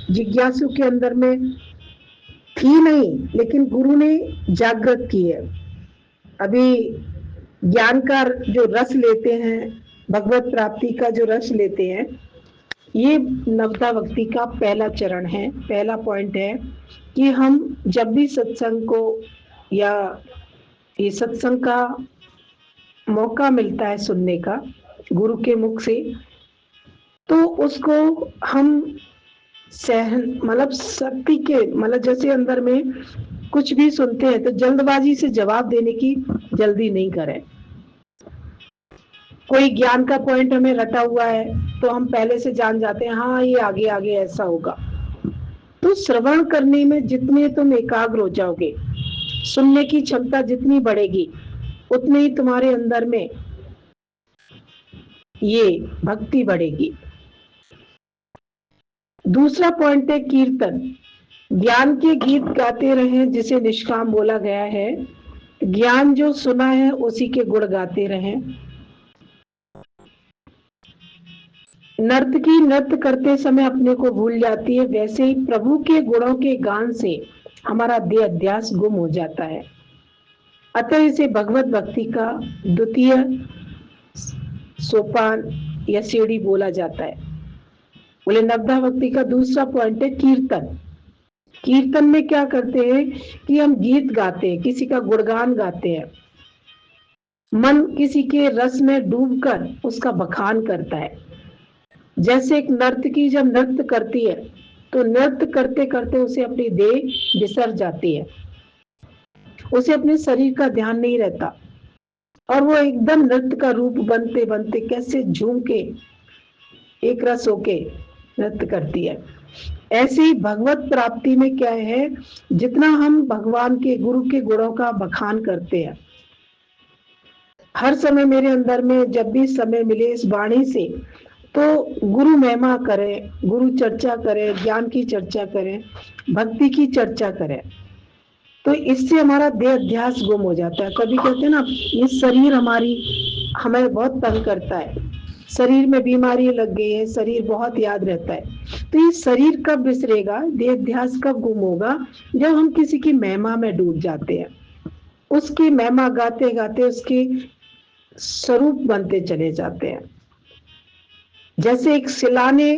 जिज्ञासु के अंदर में थी नहीं, लेकिन गुरु ने जागृत की है। अभी ज्ञान का जो रस लेते हैं, भगवत प्राप्ति का जो रस लेते हैं, ये नवता भक्ति का पहला चरण है, पहला पॉइंट है कि हम जब भी सत्संग को या ये सत्संग का मौका मिलता है सुनने का गुरु के मुख से, तो उसको हम सहन मतलब शक्ति के मतलब जैसे अंदर में कुछ भी सुनते हैं तो जल्दबाजी से जवाब देने की जल्दी नहीं करें। कोई ज्ञान का पॉइंट हमें रटा हुआ है तो हम पहले से जान जाते हैं हाँ ये आगे आगे ऐसा होगा। तो श्रवण करने में जितने तुम एकाग्र हो जाओगे, सुनने की क्षमता जितनी बढ़ेगी, उतनी ही तुम्हारे अंदर में ये भक्ति बढ़ेगी। दूसरा पॉइंट है कीर्तन। ज्ञान के गीत गाते रहें जिसे निष्काम बोला गया है। ज्ञान जो सुना है उसी के गुण गाते रहें। नर्तकी नृत्य करते समय अपने को भूल जाती है, वैसे ही प्रभु के गुणों के गान से हमारा देह अध्यास गुम हो जाता है। अतः इसे भगवत भक्ति का द्वितीय सोपान या सीढ़ी बोला जाता है। बोले नवधा भक्ति का दूसरा पॉइंट है कीर्तन। कीर्तन में क्या करते हैं कि हम गीत गाते हैं, किसी का गुणगान गाते हैं, मन किसी के रस में डूबकर उसका बखान करता है। जैसे एक नर्तकी जब नृत्य करती है तो नृत्य करते करते उसे अपनी देह बिसर जाती है, उसे अपने शरीर का ध्यान नहीं रहता और वो एकदम नृत्य का रूप बनते बनते कैसे झूम के एक रस होके नृत्य करती है। ऐसे ही भगवत प्राप्ति में क्या है, जितना हम भगवान के गुरु के गुणों का बखान करते हैं, हर समय मेरे अंदर में जब भी समय मिले इस वाणी से तो गुरु महिमा करें, गुरु चर्चा करें, ज्ञान की चर्चा करें, भक्ति की चर्चा करें, तो इससे हमारा देह अध्यास गुम हो जाता है। कभी कहते हैं ना ये शरीर हमें बहुत तंग करता है, शरीर में बीमारी लग गई है, शरीर बहुत याद रहता है। तो ये शरीर कब बिसरेगा, देह अध्यास कब गुम होगा, जब हम किसी की महिमा में डूब जाते हैं, उसकी महिमा गाते गाते उसके स्वरूप बनते चले जाते हैं। जैसे एक शिला ने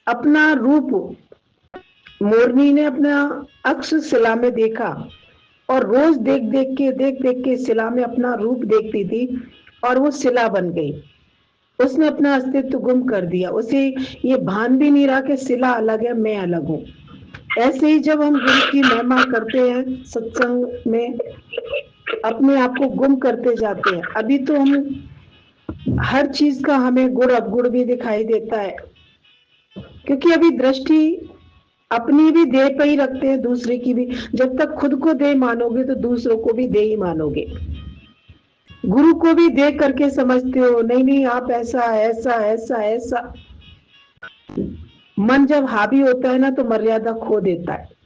अपना रूप, मोरनी ने अपना अक्ष शिला में देखा और रोज देख देख के शिला में अपना रूप देखती थी और वो शिला बन गई। उसने अपना अस्तित्व गुम कर दिया, उसे ये भान भी नहीं रहा कि शिला अलग है, मैं अलग हूँ। ऐसे ही जब हम गुरु की महिमा करते हैं सत्संग में, अपने आप को गुम करते जाते हैं। अभी तो हम हर चीज का हमें गुण अवगुण भी दिखाई देता है, क्योंकि अभी दृष्टि अपनी भी देह पे ही रखते हैं, दूसरे की भी। जब तक खुद को देह मानोगे तो दूसरों को भी देह ही मानोगे। गुरु को भी देख करके समझते हो, नहीं नहीं आप ऐसा ऐसा ऐसा ऐसा। मन जब हावी होता है ना तो मर्यादा खो देता है।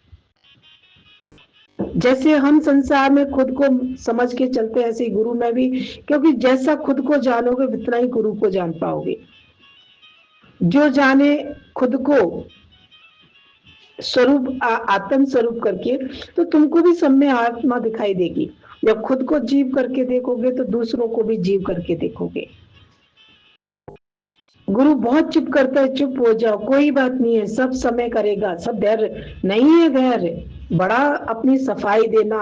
जैसे हम संसार में खुद को समझ के चलते हैं, ऐसे ही गुरु में भी, क्योंकि जैसा खुद को जानोगे उतना ही गुरु को जान पाओगे। जो जाने खुद को स्वरूप आत्म स्वरूप करके, तो तुमको भी सब में आत्मा दिखाई देगी। जब खुद को जीव करके देखोगे तो दूसरों को भी जीव करके देखोगे। गुरु बहुत चुप करता है, चुप हो जाओ, कोई बात नहीं है, सब समय करेगा, सब धैर्य नहीं है, धैर्य बड़ा अपनी सफाई देना,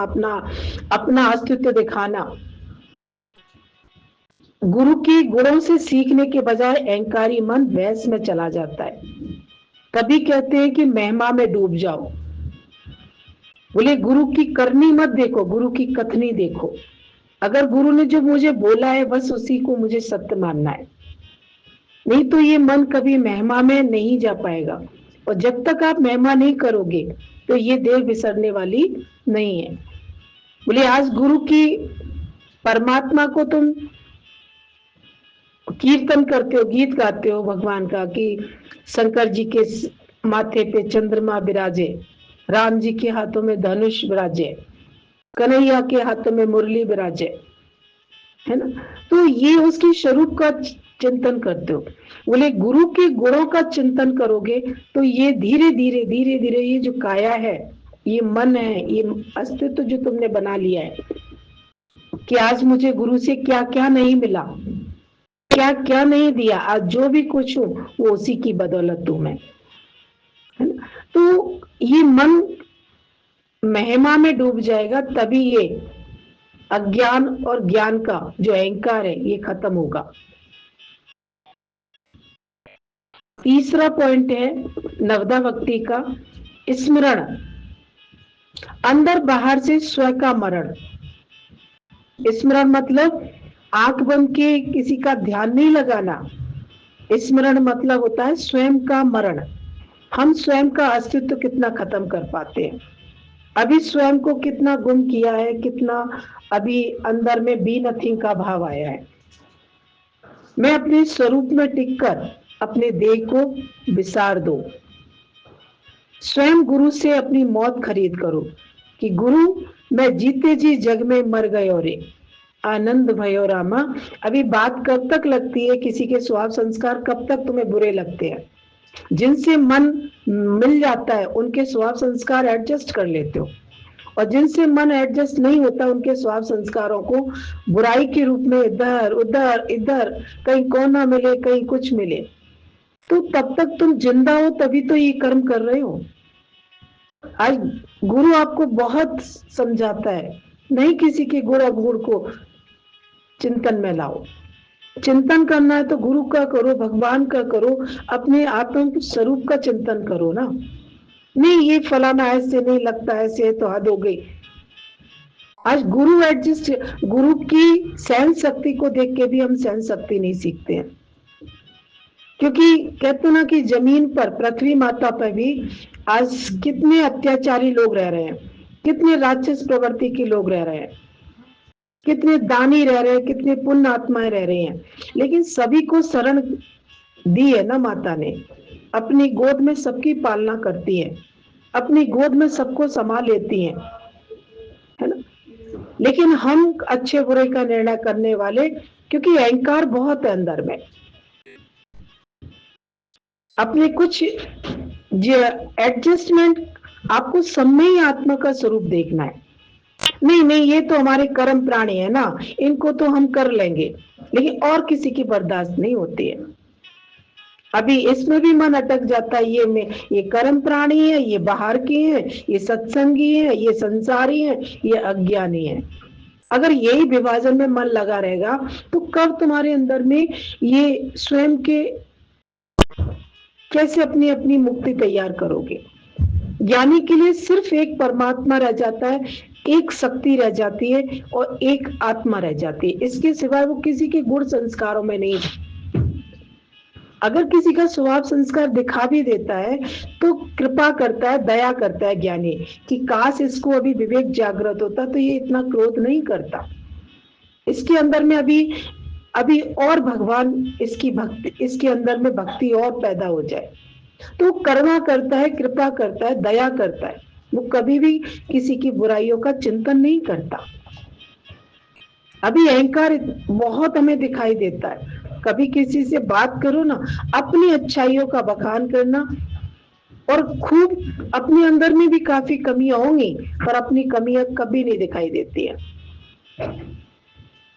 अपना अस्तित्व दिखाना। गुरु के गुणों से सीखने के बजाय अहंकारी मन बहस में चला जाता है। कभी कहते हैं कि महिमा में डूब जाओ। बोले गुरु की करनी मत देखो, गुरु की कथनी देखो। अगर गुरु ने जो मुझे बोला है बस उसी को मुझे सत्य मानना है, नहीं तो ये मन कभी महिमा में नहीं जा पाएगा। और जब तक आप महिमा नहीं करोगे तो ये देह बिसरने वाली नहीं है। बोले आज गुरु की परमात्मा को तुम कीर्तन करते हो, गीत गाते हो भगवान का कि शंकर जी के माथे पे चंद्रमा विराजे, राम जी के हाथों में धनुष विराजे, कन्हैया के हाथों में मुरली विराजे, है ना। तो ये उसकी स्वरूप का चिंतन करते हो? बोले गुरु के गुणों का चिंतन करोगे तो ये धीरे धीरे धीरे धीरे ये जो काया है, ये मन है, ये अस्तित्व जो तुमने बना लिया है कि आज मुझे गुरु से क्या क्या नहीं मिला, क्या क्या नहीं दिया, आज जो भी कुछ हूं वो उसी की बदौलत हूं मैं, है ना? तो ये मन महिमा में डूब जाएगा, तभी ये अज्ञान और ज्ञान का जो अहंकार है ये खत्म होगा। तीसरा पॉइंट है नवदा भक्ति का स्मरण, अंदर बाहर से स्व का मरण। स्मरण मतलब आंख बंद के किसी का ध्यान नहीं लगाना। स्मरण मतलब होता है स्वयं का मरण। हम स्वयं का अस्तित्व कितना खत्म कर पाते हैं, अभी स्वयं को कितना गुम किया है, कितना अभी अंदर में बी नथिंग का भाव आया है। मैं अपने स्वरूप में टिककर अपने देह को विसार दो। स्वयं गुरु से अपनी मौत खरीद करो कि गुरु मैं जीते जी जग में मर गयो रे, आनंद भयो रामा। अभी बात कब तक लगती है, किसी के स्वभाव संस्कार कब तक तुम्हें बुरे लगते हैं? जिनसे मन मिल जाता है उनके स्वभाव संस्कार एडजस्ट कर लेते हो, और जिनसे मन एडजस्ट नहीं होता उनके स्वभाव संस्कारों को बुराई के रूप में इधर उधर इधर, कहीं कोना मिले कहीं कुछ मिले, तो तब तक तुम जिंदा हो तभी तो ये कर्म कर रहे हो। आज गुरु आपको बहुत समझाता है, नहीं किसी के गुण अवगुण को चिंतन में लाओ। चिंतन करना है तो गुरु का करो, भगवान का करो, अपने आत्म स्वरूप का चिंतन करो ना। नहीं ये फलाना ऐसे नहीं लगता, ऐसे है तो हद हो गई। आज गुरु एडजस्ट, गुरु की सहन शक्ति को देख के भी हम सहन शक्ति नहीं सीखते हैं, क्योंकि कहते ना कि जमीन पर, पृथ्वी माता पर भी आज कितने अत्याचारी लोग रह रहे हैं, कितने राक्षस प्रवृत्ति के लोग रह रहे हैं, कितने दानी रह रहे हैं, कितने पुण्य आत्माएं रह रही हैं, लेकिन सभी को शरण दी है ना माता ने। अपनी गोद में सबकी पालना करती है, अपनी गोद में सबको संभाल लेती हैं, है ना? लेकिन हम अच्छे बुरे का निर्णय करने वाले, क्योंकि अहंकार बहुत है अंदर में। अपने कुछ एडजस्टमेंट, आपको सब में ही आत्मा का स्वरूप देखना है। नहीं नहीं ये तो हमारे कर्म प्राणी है ना, इनको तो हम कर लेंगे, लेकिन और किसी की बर्दाश्त नहीं होती है। अभी इसमें भी मन अटक जाता है, ये कर्म प्राणी है, ये बाहर के हैं, ये सत्संगी है, ये संसारी है, ये अज्ञानी है। अगर यही विभाजन में मन लगा रहेगा तो कब तुम्हारे अंदर में ये स्वयं के कैसे अपनी अपनी मुक्ति तैयार करोगे? ज्ञानी के लिए सिर्फ एक परमात्मा रह जाता है, एक शक्ति रह जाती है और एक आत्मा रह जाती है, इसके सिवाय वो किसी के गुण संस्कारों में नहीं। अगर किसी का स्वभाव संस्कार दिखा भी देता है तो कृपा करता है, दया करता है ज्ञानी, कि काश इसको अभी विवेक जागृत होता तो ये इतना क्रोध नहीं करता, इसके अंदर में अभी और भगवान, इसकी भक्ति, इसके अंदर में भक्ति और पैदा हो जाए। तो करुणा करता है, कृपा करता है, दया करता है, वो कभी भी किसी की बुराइयों का चिंतन नहीं करता। अभी अहंकार बहुत हमें दिखाई देता है, कभी किसी से बात करो ना, अपनी अच्छाइयों का बखान करना, और खूब अपने अंदर में भी काफी कमियां होंगी पर अपनी कमियां कभी नहीं दिखाई देती है।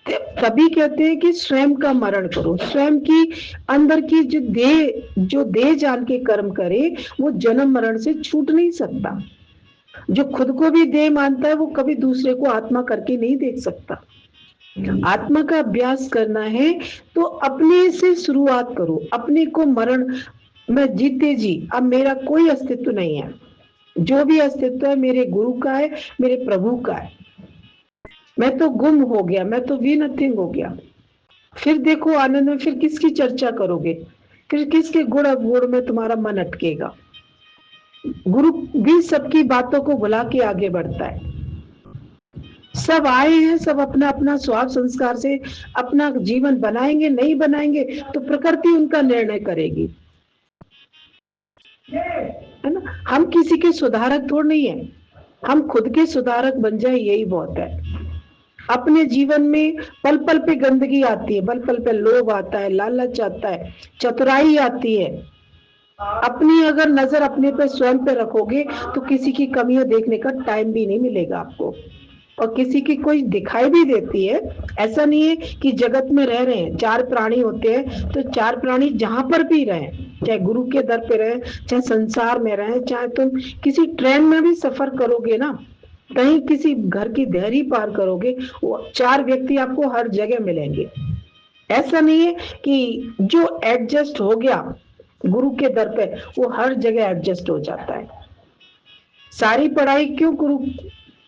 तभी कहते हैं कि स्वयं का मरण करो। स्वयं की अंदर की जो देह जान के कर्म करे वो जन्म मरण से छूट नहीं सकता। जो खुद को भी देह मानता है वो कभी दूसरे को आत्मा करके नहीं देख सकता। आत्मा का अभ्यास करना है तो अपने से शुरुआत करो, अपने को मरण में जीते जी, अब मेरा कोई अस्तित्व नहीं है, जो भी अस्तित्व है मेरे गुरु का है, मेरे प्रभु का है, मैं तो गुम हो गया, मैं तो वी नथिंग हो गया। फिर देखो आनंद में फिर किसकी चर्चा करोगे, फिर किसके गुण अवगुण में तुम्हारा मन अटकेगा। गुरु भी सबकी बातों को भुला के आगे बढ़ता है। सब आए हैं, सब अपना अपना स्वभाव संस्कार से अपना जीवन बनाएंगे, नहीं बनाएंगे तो प्रकृति उनका निर्णय करेगी, है ना? हम किसी के सुधारक थोड़ा नहीं है, हम खुद के सुधारक बन जाए यही बहुत है। अपने जीवन में पल पल पे गंदगी आती है, पल पल पे लोभ आता है, लालच आता है, चतुराई आती है। अपनी अगर नजर अपने पे स्वयं पे रखोगे तो किसी की कमियां देखने का टाइम भी नहीं मिलेगा आपको, और किसी की कोई दिखाई भी देती है। ऐसा नहीं है कि जगत में रह रहे हैं, चार प्राणी होते हैं, तो चार प्राणी जहां पर भी रहे, चाहे गुरु के दर पे रहे, चाहे संसार में रहे, चाहे तुम किसी ट्रेन में भी सफर करोगे ना, कहीं किसी घर की देहरी पार करोगे, वो चार व्यक्ति आपको हर जगह मिलेंगे। ऐसा नहीं है कि जो एडजस्ट हो गया गुरु के दर पे वो हर जगह एडजस्ट हो जाता है। सारी पढ़ाई क्यों गुरु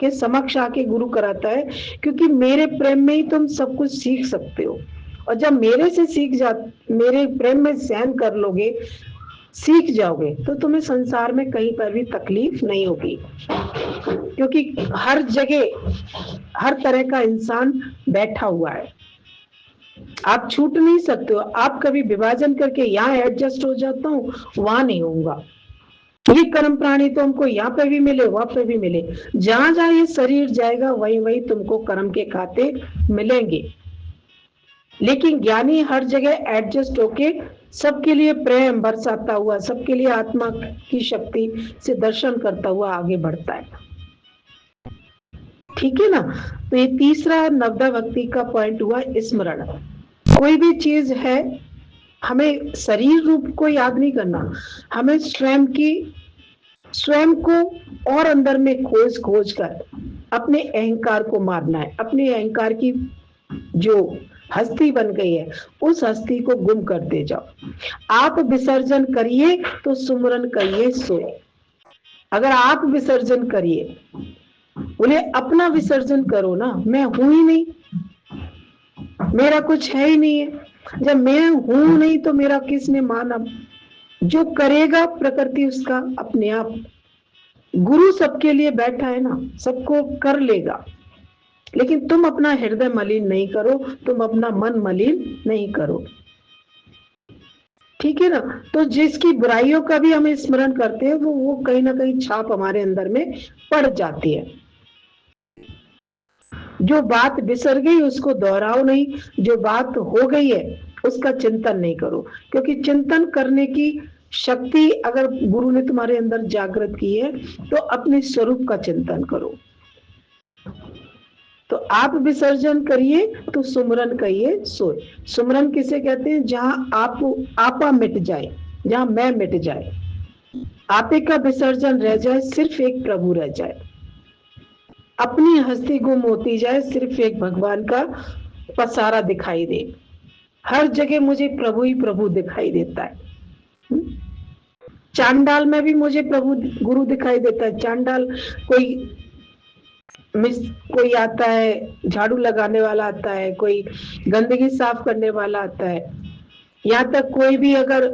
के समक्ष आके गुरु कराता है? क्योंकि मेरे प्रेम में ही तुम सब कुछ सीख सकते हो, और जब मेरे से मेरे प्रेम में सहन कर लोगे, सीख जाओगे, तो तुम्हें संसार में कहीं पर भी तकलीफ नहीं होगी। क्योंकि हर जगह हर तरह का इंसान बैठा हुआ है, आप छूट नहीं सकते हो। आप कभी विभाजन करके यहाँ एडजस्ट हो जाता हूँ, वहां नहीं होऊंगा। ये कर्म प्राणी तो हमको यहाँ पे भी मिले, वहां पे भी मिले, जहां जहां ये शरीर जाएगा वहीं वहीं तुमको कर्म के खाते मिलेंगे। लेकिन ज्ञानी हर जगह एडजस्ट होके सबके लिए प्रेम बरसाता हुआ, सबके लिए आत्मा की शक्ति से दर्शन करता हुआ आगे बढ़ता है। ठीक है ना? तो ये तीसरा नवदा भक्ति का पॉइंट हुआ स्मरण। कोई भी चीज है, हमें शरीर रूप को याद नहीं करना, हमें स्वयं को और अंदर में खोज कर अपने अहंकार को मारना है। अपने अहंकार की जो हस्ती बन गई है उस हस्ती को गुम करते जाओ। आप विसर्जन करिए तो सुमरन करिए सोए। अगर आप विसर्जन करिए, उन्हें अपना विसर्जन करो ना, मैं हूं ही नहीं, मेरा कुछ है ही नहीं है। जब मैं हूं नहीं तो मेरा किसने माना? जो करेगा प्रकृति उसका अपने आप। गुरु सबके लिए बैठा है ना, सबको कर लेगा, लेकिन तुम अपना हृदय मलिन नहीं करो, तुम अपना मन मलिन नहीं करो। ठीक है ना? तो जिसकी बुराइयों का भी हम स्मरण करते हैं वो कहीं ना कहीं छाप हमारे अंदर में पड़ जाती है। जो बात बिसर गई उसको दोहराओ नहीं, जो बात हो गई है उसका चिंतन नहीं करो, क्योंकि चिंतन करने की शक्ति अगर गुरु ने तुम्हारे अंदर जागृत की है तो अपने स्वरूप का चिंतन करो। तो आप विसर्जन करिए तो सुमरन करिए सोए। सुमरन किसे कहते हैं? जहां आपा मिट जाए, जहां मैं मिट जाए, आपे का विसर्जन रह जाए, सिर्फ एक प्रभु रह जाए, अपनी हस्ती गुम होती जाए, सिर्फ एक भगवान का पसारा दिखाई दे। हर जगह मुझे प्रभु ही प्रभु दिखाई देता है। चांडाल में भी मुझे प्रभु गुरु दिखाई देता है। चांडाल कोई आता है, झाड़ू लगाने वाला आता है, कोई गंदगी साफ करने वाला आता है, यहाँ तक कोई भी अगर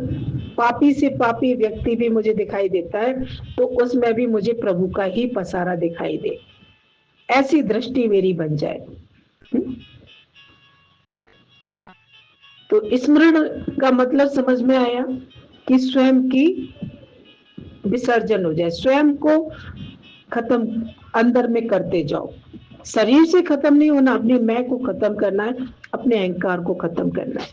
पापी से पापी व्यक्ति भी मुझे दिखाई देता है तो उसमें भी मुझे प्रभु का ही पसारा दिखाई दे, ऐसी दृष्टि मेरी बन जाए। तो स्मरण का मतलब समझ में आया कि स्वयं की विसर्जन हो जाए, स्वयं को खत्म अंदर में करते जाओ। शरीर से खत्म नहीं होना, अपने मैं को खत्म करना है, अपने अहंकार को खत्म करना है।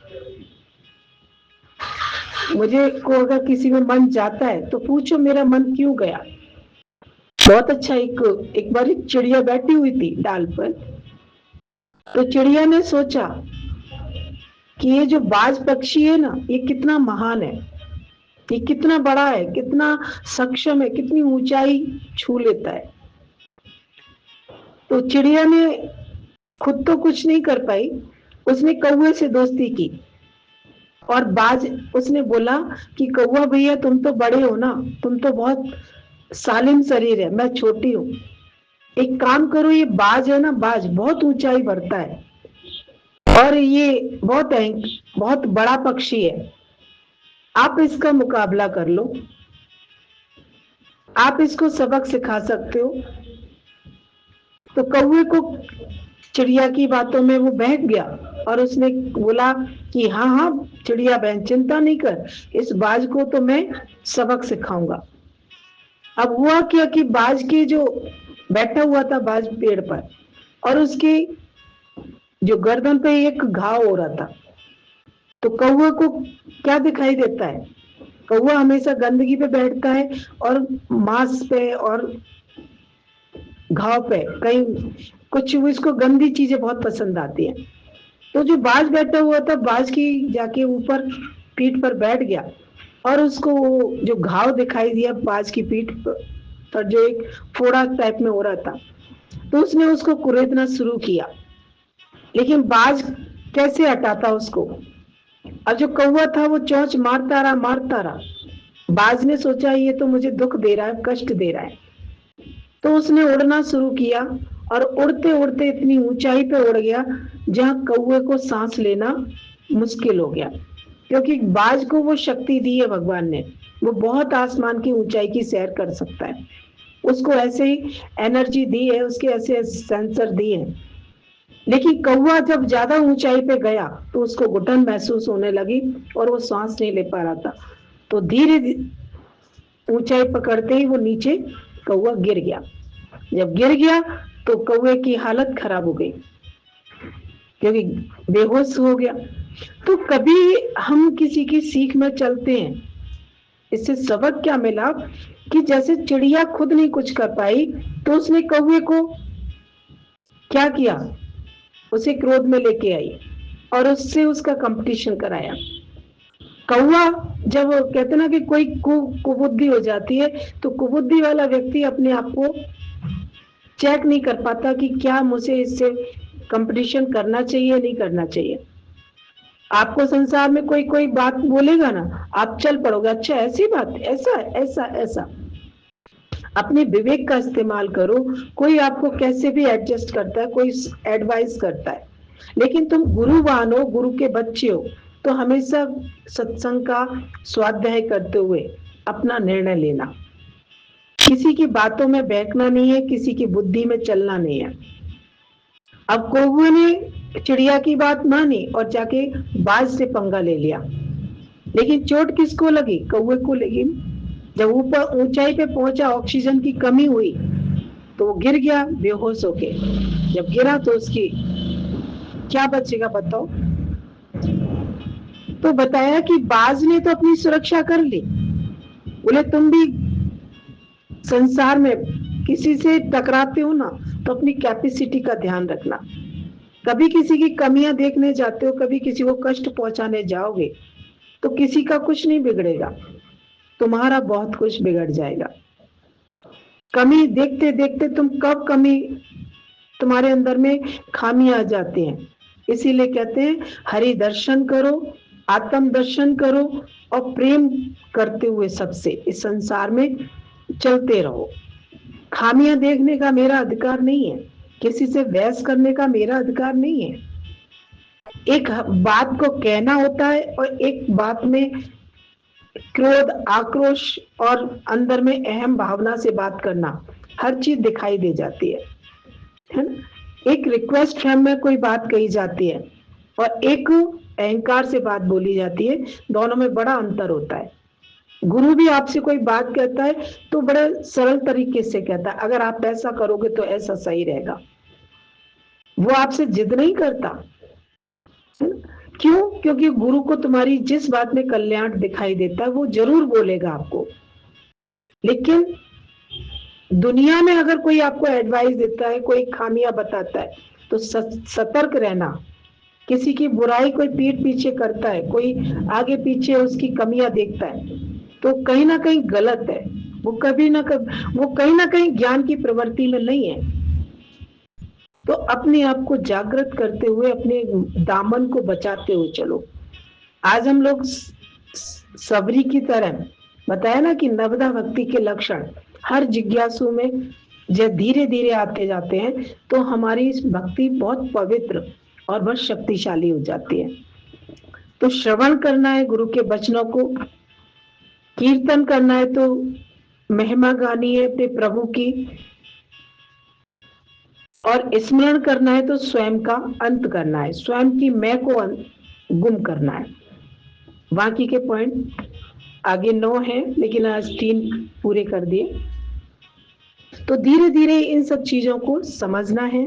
मुझे को अगर किसी में मन जाता है तो पूछो मेरा मन क्यों गया। बहुत अच्छा, एक बार एक चिड़िया बैठी हुई थी डाल पर, तो चिड़िया ने सोचा कि ये जो बाज पक्षी है ना, ये कितना महान है, ये कितना बड़ा है, कितना सक्षम है, कितनी ऊंचाई छू लेता है। तो चिड़िया ने खुद तो कुछ नहीं कर पाई, उसने कौवे से दोस्ती की, और बाज उसने बोला कि कौवा भैया तुम तो बड़े हो ना, तुम तो बहुत सालिम शरीर है, मैं छोटी हूँ, एक काम करो, ये बाज है ना, बाज बहुत ऊंचाई बढ़ता है और ये बहुत बड़ा पक्षी है, आप इसका मुकाबला कर लो, आप इसको सबक सिखा सकते हो। तो कौवे को चिड़िया की बातों में वो बहक गया और उसने बोला कि हाँ हाँ चिड़िया बहन चिंता नहीं कर, इस बाज को तो मैं सबक सिखाऊंगा। अब हुआ क्या कि बाज के जो बैठा हुआ था बाज पेड़ पर, और उसकी जो गर्दन पे एक घाव हो रहा था। तो कौवे को क्या दिखाई देता है? कौवा हमेशा गंदगी पे बैठता है और मांस पे और घाव पे कहीं कुछ, इसको गंदी चीजें बहुत पसंद आती है। तो जो बाज बैठा हुआ था, बाज की जाके ऊपर पीठ पर बैठ गया और उसको जो घाव दिखाई दिया बाज की पीठ पर जो एक फोड़ा टाइप में हो रहा था, तो उसने उसको कुरेदना शुरू किया। लेकिन बाज कैसे हटाता उसको? और जो कौवा था वो चोंच मारता रहा। बाज ने सोचा ये तो मुझे दुख दे रहा है, कष्ट दे रहा है, तो उसने उड़ना शुरू किया और उड़ते उड़ते इतनी ऊंचाई पे उड़ गया जहां कौवे को सांस लेना मुश्किल हो गया। क्योंकि बाज को वो शक्ति दी है भगवान ने, वो बहुत आसमान की ऊंचाई की सैर कर सकता है। उसको ऐसे ही एनर्जी दी है, उसके ऐसे सेंसर दिए हैं। लेकिन कौवा जब ज्यादा ऊंचाई पे गया तो उसको घुटन महसूस होने लगी और वो सांस नहीं ले पा रहा था। तो धीरे ऊंचाई पकड़ते ही वो नीचे कौवा गिर गया। जब गिर गया तो कौवे की हालत खराब हो गई क्योंकि बेहोश हो गया। तो कभी हम किसी की सीख में चलते हैं, इससे सबक क्या मिला कि जैसे चिड़िया खुद नहीं कुछ कर पाई तो उसने कौवे को क्या किया, उसे क्रोध में लेके आई और उससे उसका कंपटीशन कराया। कौवा जब कहते ना कि कोई कुबुद्धि हो जाती है तो कुबुद्धि वाला व्यक्ति अपने आप को चेक नहीं कर पाता कि क्या मुझे इससे कंपटीशन करना चाहिए नहीं करना चाहिए। आपको संसार में कोई कोई बात बोलेगा ना, आप चल पड़ोगे, अच्छा ऐसी बात, ऐसा ऐसा ऐसा। अपने विवेक का इस्तेमाल करो। कोई आपको कैसे भी एडजस्ट करता है, कोई एडवाइस करता है, लेकिन तुम गुरुवान हो, गुरु के बच्चे हो, तो हमेशा सत्संग का स्वाध्याय करते हुए अपना निर्णय लेना। किसी की बातों में बहकना नहीं है, किसी की बुद्धि में चलना नहीं है। अब कौवे ने चिड़िया की बात मानी और जाके बाज से पंगा ले लिया, लेकिन चोट किसको लगी? कौवे को लगी। जब ऊपर ऊंचाई पे पहुंचा, ऑक्सीजन की कमी हुई तो वो गिर गया बेहोश होके। जब गिरा तो उसकी क्या बचेगा बताओ? तो बताया कि बाज ने तो अपनी सुरक्षा कर ली। बोले तुम भी संसार में किसी से टकराते हो ना, तो अपनी कैपेसिटी का ध्यान रखना। कभी किसी की कमियां देखने जाते हो, कभी किसी को कष्ट पहुंचाने जाओगे तो किसी का कुछ नहीं बिगड़ेगा, तुम्हारा बहुत कुछ बिगड़ जाएगा। कमी देखते देखते तुम कब कमी तुम्हारे अंदर में खामी आ जाती हैं। इसीलिए कहते हैं हरि दर्शन करो, आत्म दर्शन करो और प्रेम करते हुए सबसे इस संसार में चलते रहो। खामियां देखने का मेरा अधिकार नहीं है, किसी से बहस करने का मेरा अधिकार नहीं है। एक बात को कहना होता है और एक बात में क्रोध, आक्रोश और अंदर में अहम भावना से बात करना, हर चीज दिखाई दे जाती है ना। एक रिक्वेस्ट फ्रेम में कोई बात कही जाती है और एक अहंकार से बात बोली जाती है, दोनों में बड़ा अंतर होता है। गुरु भी आपसे कोई बात कहता है तो बड़े सरल तरीके से कहता है, अगर आप ऐसा करोगे तो ऐसा सही रहेगा। वो आपसे जिद नहीं करता। क्यों? क्योंकि गुरु को तुम्हारी जिस बात में कल्याण दिखाई देता है वो जरूर बोलेगा आपको। लेकिन दुनिया में अगर कोई आपको एडवाइस देता है, कोई खामियां बताता है, तो सतर्क रहना। किसी की बुराई कोई पीठ पीछे करता है, कोई आगे पीछे उसकी कमियां देखता है, तो कहीं ना कहीं गलत है। वो कहीं ना कहीं ज्ञान की प्रवृत्ति में नहीं है। तो अपने आप को जागृत करते हुए अपने दामन को बचाते हुए चलो। आज हम लोग सबरी की तरह बताया ना कि नवदा भक्ति के लक्षण हर जिज्ञासु में जब धीरे धीरे आते जाते हैं तो हमारी भक्ति बहुत पवित्र और बहुत शक्तिशाली हो जाती है। तो श्रवण करना है गुरु के वचनों को, कीर्तन करना है तो महिमा गानी है अपने प्रभु की, और स्मरण करना है तो स्वयं का अंत करना है, स्वयं की मैं को गुम करना है। बाकी के पॉइंट आगे 9 है लेकिन आज 3 पूरे कर दिए। तो धीरे धीरे इन सब चीजों को समझना है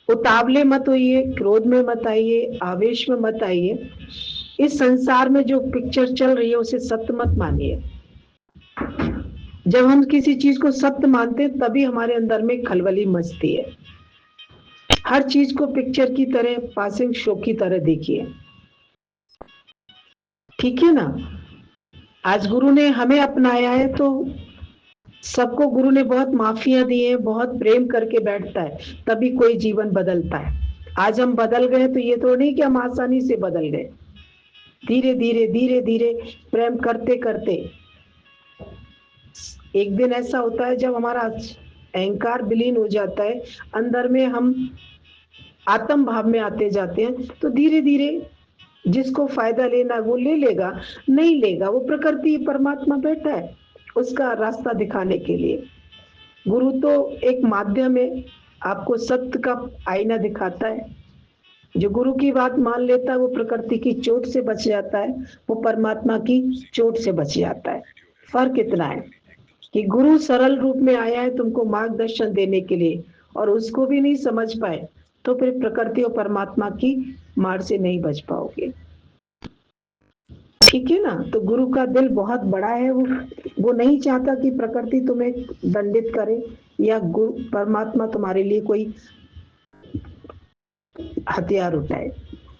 उतावले मत होइए, क्रोध में मत आइए, आवेश में मत आइए। इस संसार में जो पिक्चर चल रही है उसे सत्य मत मानिए। जब हम किसी चीज को सत्य मानते हैं तभी हमारे अंदर में खलबली मचती है। हर चीज को पिक्चर की तरह, पासिंग शो की तरह देखिए, ठीक है ना। आज गुरु ने हमें अपनाया है तो सबको गुरु ने बहुत माफियां दी है, बहुत प्रेम करके बैठता है, तभी कोई जीवन बदलता है। आज हम बदल गए तो ये तो नहीं कि हम आसानी से बदल गए, धीरे धीरे धीरे धीरे प्रेम करते करते एक दिन ऐसा होता है जब हमारा अहंकार विलीन हो जाता है, अंदर में हम आत्म भाव में आते जाते हैं, तो धीरे धीरे जिसको फायदा लेना वो ले लेगा, नहीं लेगा वो प्रकृति परमात्मा बैठा है उसका रास्ता दिखाने के लिए। गुरु तो एक माध्यम है, आपको सत्य का आईना दिखाता है। जो गुरु की बात मान लेता है वो प्रकृति की चोट से बच जाता है, वो परमात्मा की चोट से बच जाता है। फर्क इतना है कि गुरु सरल रूप में आया है तुमको मार्गदर्शन देने के लिए, और उसको भी नहीं समझ पाए तो फिर प्रकृति और परमात्मा की मार से नहीं बच पाओगे, ठीक है ना। तो गुरु का दिल बहुत बड़ा है, वो नहीं चाहता कि प्रकृति तुम्हें दंडित करे या गुरु परमात्मा तुम्हारे लिए कोई हथियार उठाए।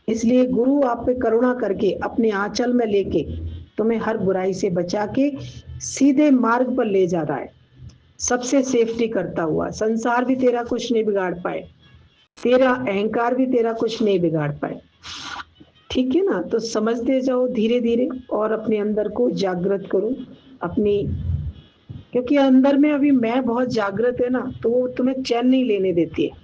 इसलिए गुरु आप पे करुणा करके अपने आंचल में लेके तुम्हें हर बुराई से बचा के सीधे मार्ग पर ले जा रहा है, सबसे सेफ्टी करता हुआ। संसार भी तेरा कुछ नहीं बिगाड़ पाए, तेरा अहंकार भी तेरा कुछ नहीं बिगाड़ पाए, ठीक है ना। तो समझते जाओ धीरे धीरे और अपने अंदर को जागृत करो अपनी, क्योंकि अंदर में अभी मैं बहुत जागृत है ना, तो वो तुम्हें चैन नहीं लेने देती है।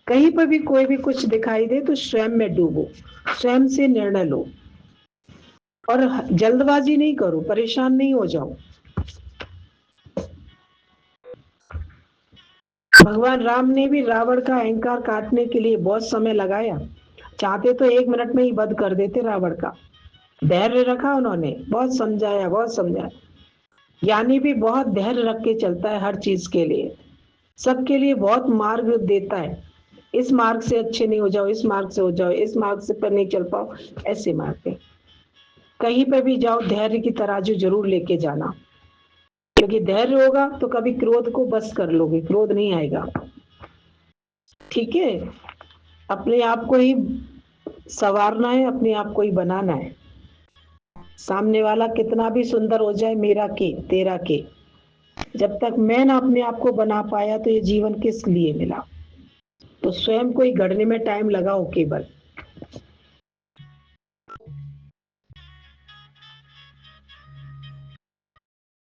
कहीं पर भी कोई भी कुछ दिखाई दे तो स्वयं में डूबो, स्वयं से निर्णय लो और जल्दबाजी नहीं करो, परेशान नहीं हो जाओ। भगवान राम ने भी रावण का अहंकार काटने के लिए बहुत समय लगाया, चाहते तो 1 मिनट में ही वध कर देते रावण का। धैर्य रखा उन्होंने, बहुत समझाया बहुत समझाया। ज्ञानी भी बहुत धैर्य रख के चलता है हर चीज के लिए, सबके लिए बहुत मार्ग देता है। इस मार्ग से अच्छे नहीं हो जाओ, इस मार्ग से हो जाओ, इस मार्ग से पर नहीं चल पाओ, ऐसे मार्ग पे कहीं पे भी जाओ धैर्य की तराजू जरूर लेके जाना, क्योंकि धैर्य होगा तो कभी क्रोध को बस कर लोगे, क्रोध नहीं आएगा, ठीक है। अपने आप को ही संवारना है, अपने आप को ही बनाना है। सामने वाला कितना भी सुंदर हो जाए, मेरा के तेरा के, जब तक मैं ना अपने आप को बना पाया तो ये जीवन किस लिए मिला। तो स्वयं को ही गढ़ने में टाइम लगाओ केवल।